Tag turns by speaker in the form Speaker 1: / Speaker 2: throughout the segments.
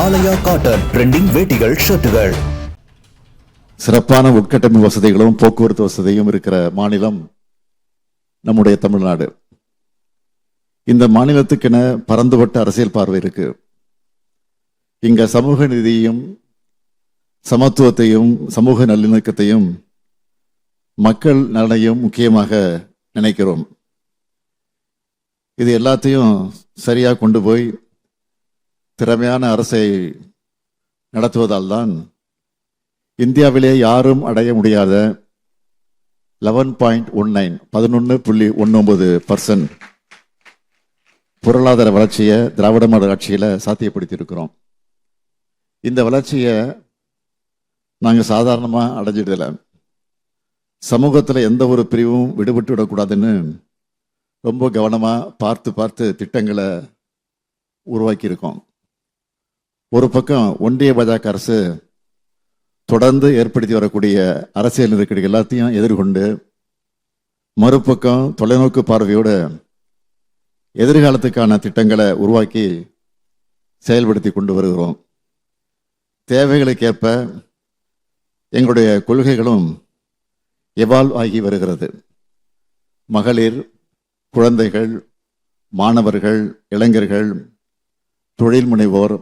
Speaker 1: ஆலயா cotton trending வேட்டிகள் ஷர்ட்டுகள்.
Speaker 2: சிறப்பான உட்கட்டமைப்பு வசதிகளும் போக்குவரத்து வசதியும் இருக்கிற மாநிலம் நம்முடைய தமிழ்நாடு. இந்த மாநிலத்துக்கென பரந்துபட்ட அரசியல் பார்வை இருக்கு. இங்க சமூக நீதியையும் சமத்துவத்தையும் சமூக நல்லிணக்கத்தையும் மக்கள் நலனையும் முக்கியமாக நினைக்கிறோம். இது எல்லாத்தையும் சரியா கொண்டு போய் திறமையான அரசை நடத்துவதால் தான் இந்தியாவிலே யாரும் அடைய முடியாத 11.19% பொருளாதார வளர்ச்சியை திராவிட மாடல் ஆட்சியில் சாத்தியப்படுத்தி இருக்கிறோம். இந்த வளர்ச்சியை நாங்கள் சாதாரணமாக அடைஞ்சிடல. சமூகத்தில் எந்த ஒரு பிரிவும் விடுபட்டு விடக்கூடாதுன்னு ரொம்ப கவனமாக பார்த்து திட்டங்களை உருவாக்கியிருக்கோம். ஒரு பக்கம் ஒன்றிய பாஜக அரசு தொடர்ந்து ஏற்படுத்தி வரக்கூடிய அரசியல் நெருக்கடி எல்லாத்தையும் எதிர்கொண்டு, மறுபக்கம் தொலைநோக்கு பார்வையோடு எதிர்காலத்துக்கான திட்டங்களை உருவாக்கி செயல்படுத்தி கொண்டு வருகிறோம். தேவைகளுக்கேற்ப எங்களுடைய கொள்கைகளும் எவால்வ் ஆகி வருகிறது. மகளிர், குழந்தைகள், மாணவர்கள், இளைஞர்கள், தொழில் முனைவோர்,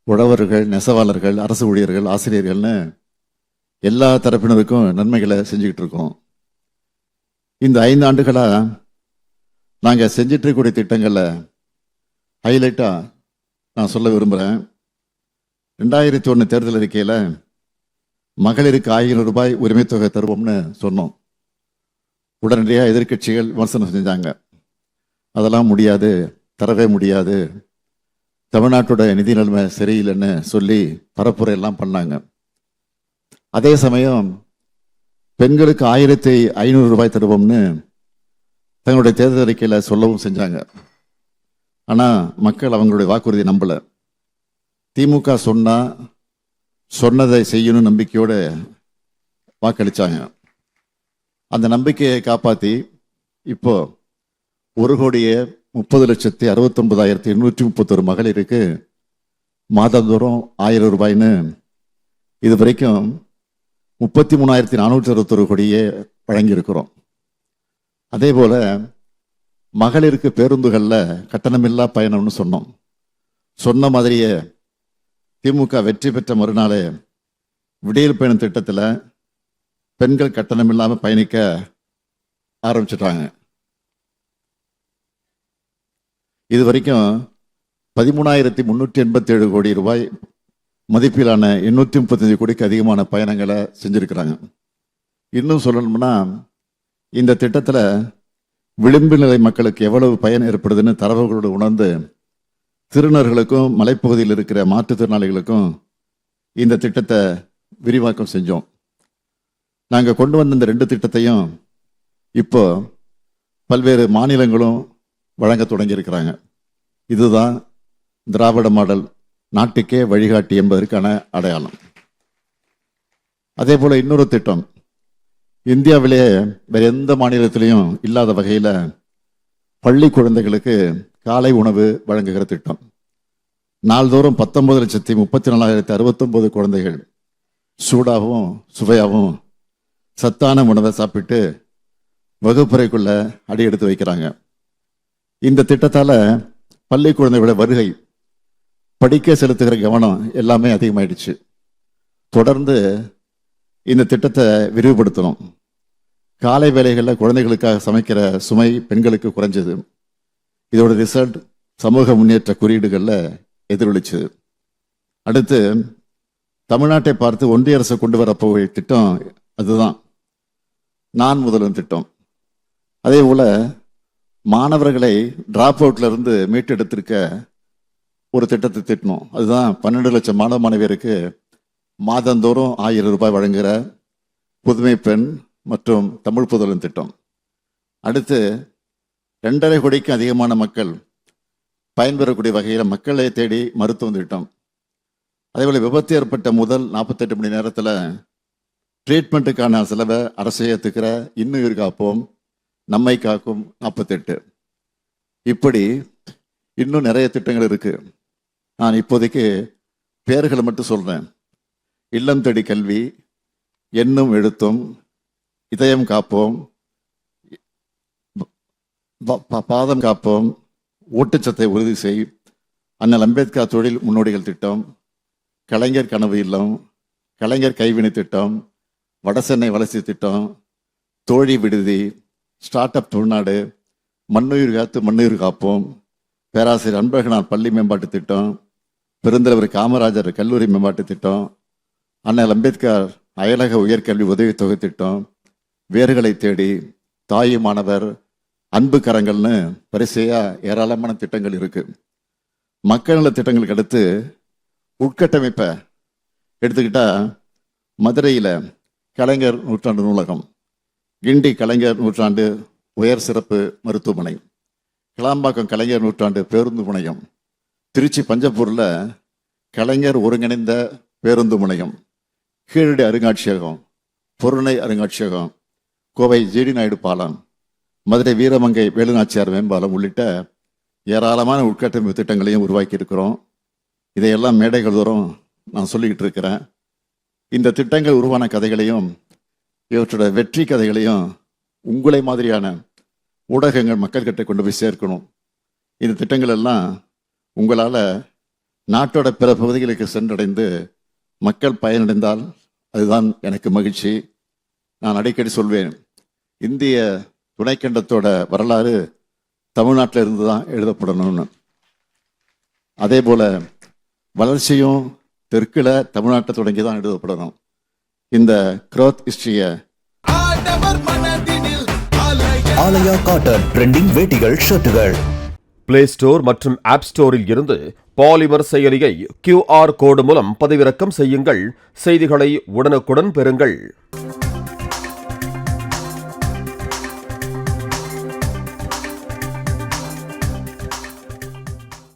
Speaker 2: உழவர்கள், நெசவாளர்கள், அரசு ஊழியர்கள், ஆசிரியர்கள்னு எல்லா தரப்பினருக்கும் நன்மைகளை செஞ்சுக்கிட்டு இருக்கோம். இந்த 5 ஆண்டுகளாக நாங்கள் செஞ்சிட்டு இருக்கக்கூடிய திட்டங்களில் ஹைலைட்டாக நான் சொல்ல விரும்புகிறேன். 2001 தேர்தல் அறிக்கையில் மகளிருக்கு 1000 ரூபாய் உரிமை தொகை தருவோம்னு சொன்னோம். உடனடியாக எதிர்க்கட்சிகள் விமர்சனம் செஞ்சாங்க. அதெல்லாம் முடியாது, தரவே முடியாது, தமிழ்நாட்டோட நிதி நிலைமை சரியில்லைன்னு சொல்லி பரப்புரை எல்லாம் பண்ணாங்க. அதே சமயம் பெண்களுக்கு 1500 ரூபாய் தருவோம்னு தங்களுடைய தேர்தல் அறிக்கையில் சொல்லவும் செஞ்சாங்க. ஆனால் மக்கள் அவங்களுடைய வாக்குறுதி நம்பல. திமுக சொன்னதை செய்யணும் நம்பிக்கையோடு வாக்களிச்சாங்க. அந்த நம்பிக்கையை காப்பாற்றி இப்போ 1,30,69,831 மகளிருக்கு மாதந்தோறும் 1000 ரூபாய்ன்னு இது வரைக்கும் 33,461 கோடியே வழங்கியிருக்கிறோம். அதே போல மகளிருக்கு பேருந்துகளில் கட்டணமில்லா பயணம்னு சொன்னோம். சொன்ன மாதிரியே திமுக வெற்றி பெற்ற மறுநாளே விடியல் பயணம் திட்டத்தில் பெண்கள் கட்டணம் இல்லாமல் பயணிக்க ஆரம்பிச்சிட்டாங்க. இது வரைக்கும் 13,387 கோடி ரூபாய் மதிப்பிலான 835 கோடிக்கு அதிகமான பயணங்களை செஞ்சிருக்கிறாங்க. இன்னும் சொல்லணும்னா இந்த திட்டத்தில் விளிம்பு நிலை மக்களுக்கு எவ்வளவு பயன் ஏற்படுதுன்னு தரவுகளோடு உணர்ந்து திருநர்களுக்கும் மலைப்பகுதியில் இருக்கிற மாற்றுத்திறனாளிகளுக்கும் இந்த திட்டத்தை விரிவாக்கம் செஞ்சோம். நாங்கள் கொண்டு வந்த இந்த 2 திட்டத்தையும் இப்போ பல்வேறு மாநிலங்களும் வழங்க தொடங்கியிருக்கிறாங்க. இதுதான் திராவிட மாடல் நாட்டுக்கே வழிகாட்டி என்பதற்கான அடையாளம். அதே போல இன்னொரு திட்டம் இந்தியாவிலே வேற எந்த மாநிலத்திலையும் இல்லாத வகையில் பள்ளி குழந்தைகளுக்கு காலை உணவு வழங்குகிற திட்டம். நாள்தோறும் 19,34,069 குழந்தைகள் சூடாகவும் சுவையாகவும் சத்தான உணவை சாப்பிட்டு வகுப்பறைக்குள்ள அடி எடுத்து வைக்கிறாங்க. இந்த திட்டத்தால் பள்ளி குழந்தைகளோட வருகை, படிக்க செலுத்துகிற கவனம் எல்லாமே அதிகமாயிடுச்சு. தொடர்ந்து இந்த திட்டத்தை விரிவுபடுத்தணும். காலை வேளைகளில் குழந்தைகளுக்காக சமைக்கிற சுமை பெண்களுக்கு குறைஞ்சது. இதோட ரிசல்ட் சமூக முன்னேற்ற குறியீடுகளில் எதிரொலிச்சது. அடுத்து தமிழ்நாட்டை பார்த்து ஒன்றிய அரசு கொண்டு வரப்போகிற திட்டம் அதுதான் நான் முதல்வன் திட்டம். அதே போல மாணவர்களை டிராப் அவுட்ல இருந்து மீட்டெடுத்திருக்க ஒரு திட்டத்தை திட்டணும். அதுதான் 12 லட்சம் மாணவ மாணவியருக்கு மாதந்தோறும் 1000 ரூபாய் வழங்குகிற புதுமை பெண் மற்றும் தமிழ் புதல்வன் திட்டம். அடுத்து 2.5 கோடிக்கு அதிகமான மக்கள் பயன்பெறக்கூடிய வகையில் மக்களை தேடி மருத்துவம் திட்டம். அதேபோல் விபத்து ஏற்பட்ட முதல் 48 மணி நேரத்தில் ட்ரீட்மெண்ட்டுக்கான செலவை அரசே ஏற்றுக்கிற இன்னுயிர் காப்போம், நம்மை காக்கும் 48. இப்படி இன்னும் நிறைய திட்டங்கள் இருக்கு. நான் இப்போதைக்கு பேர்களை மட்டும் சொல்றேன். இல்லம் தேடி கல்வி, எண்ணும் எழுத்தும், இதயம் காப்போம், பாதம் காப்போம், ஊட்டச்சத்தை உறுதி செய், அண்ணல் அம்பேத்கர் தொழில் முன்னோடிகள் திட்டம், கலைஞர் கனவு இல்லம், கலைஞர் கைவினை திட்டம், வடசென்னை வளர்ச்சி திட்டம், தோழி விடுதி, ஸ்டார்ட் அப் தமிழ்நாடு, மண்ணுயிர் காத்து மண்ணுயிர் காப்போம், பேராசிரியர் அன்பழகனார் பள்ளி மேம்பாட்டு திட்டம், பெருந்தலைவர் காமராஜர் கல்லூரி மேம்பாட்டு திட்டம், அண்ணல் அம்பேத்கர் அயலக உயர்கல்வி உதவித்தொகை திட்டம், வேர்களை தேடி, தாயுமானவர், அன்பு கரங்கள்னு வரிசையா ஏராளமான திட்டங்கள் இருக்கு. மக்கள் நல திட்டங்களுக்கு அடுத்து உட்கட்டமைப்பை எடுத்துக்கிட்டா மதுரையில் கலைஞர் நூற்றாண்டு நூலகம், கிண்டி கலைஞர் நூற்றாண்டு உயர் சிறப்பு மருத்துவமனை, கிளாம்பாக்கம் கலைஞர் நூற்றாண்டு பேருந்து முனையம், திருச்சி பஞ்சப்பூரில் கலைஞர் ஒருங்கிணைந்த பேருந்து முனையம், கீழடி அருங்காட்சியகம், பொருணை அருங்காட்சியகம், கோவை ஜிடி நாயுடு பாலம், மதுரை வீரமங்கை வேலுநாச்சியார் மேம்பாலம் உள்ளிட்ட ஏராளமான உட்கட்டமைப்பு திட்டங்களையும் உருவாக்கி இருக்கிறோம். இதையெல்லாம் மேடைகள் தோறும் நான் சொல்லிக்கிட்டு இருக்கிறேன். இந்த திட்டங்கள் உருவான கதைகளையும் இவற்றோட வெற்றி கதைகளையும் உங்களை மாதிரியான ஊடகங்கள் மக்கள்கிட்ட கொண்டு போய் சேர்க்கணும். இந்த திட்டங்கள் எல்லாம் உங்களால் நாட்டோட பிற பகுதிகளுக்கு சென்றடைந்து மக்கள் பயனடைந்தால் அதுதான் எனக்கு மகிழ்ச்சி. நான் அடிக்கடி சொல்வேன், இந்திய துணைக்கண்டத்தோட வரலாறு தமிழ்நாட்டில் இருந்து தான் எழுதப்படணும்னு. அதே போல வளர்ச்சியும் தெற்குல தமிழ்நாட்டை தொடங்கி தான் எழுதப்படணும். இந்த growth ஹிஸ்டரியை
Speaker 1: ஆலயா காட்டன் ட்ரெண்டிங் வேட்டிகள் ஷர்ட்டுகள்
Speaker 3: பிளே ஸ்டோர் மற்றும் ஆப் ஸ்டோரில் இருந்து பாலிமர் செயலியை QR கோடு மூலம் பதிவிறக்கம் செய்யுங்கள். செய்திகளை உடனுக்குடன் பெறுங்கள்.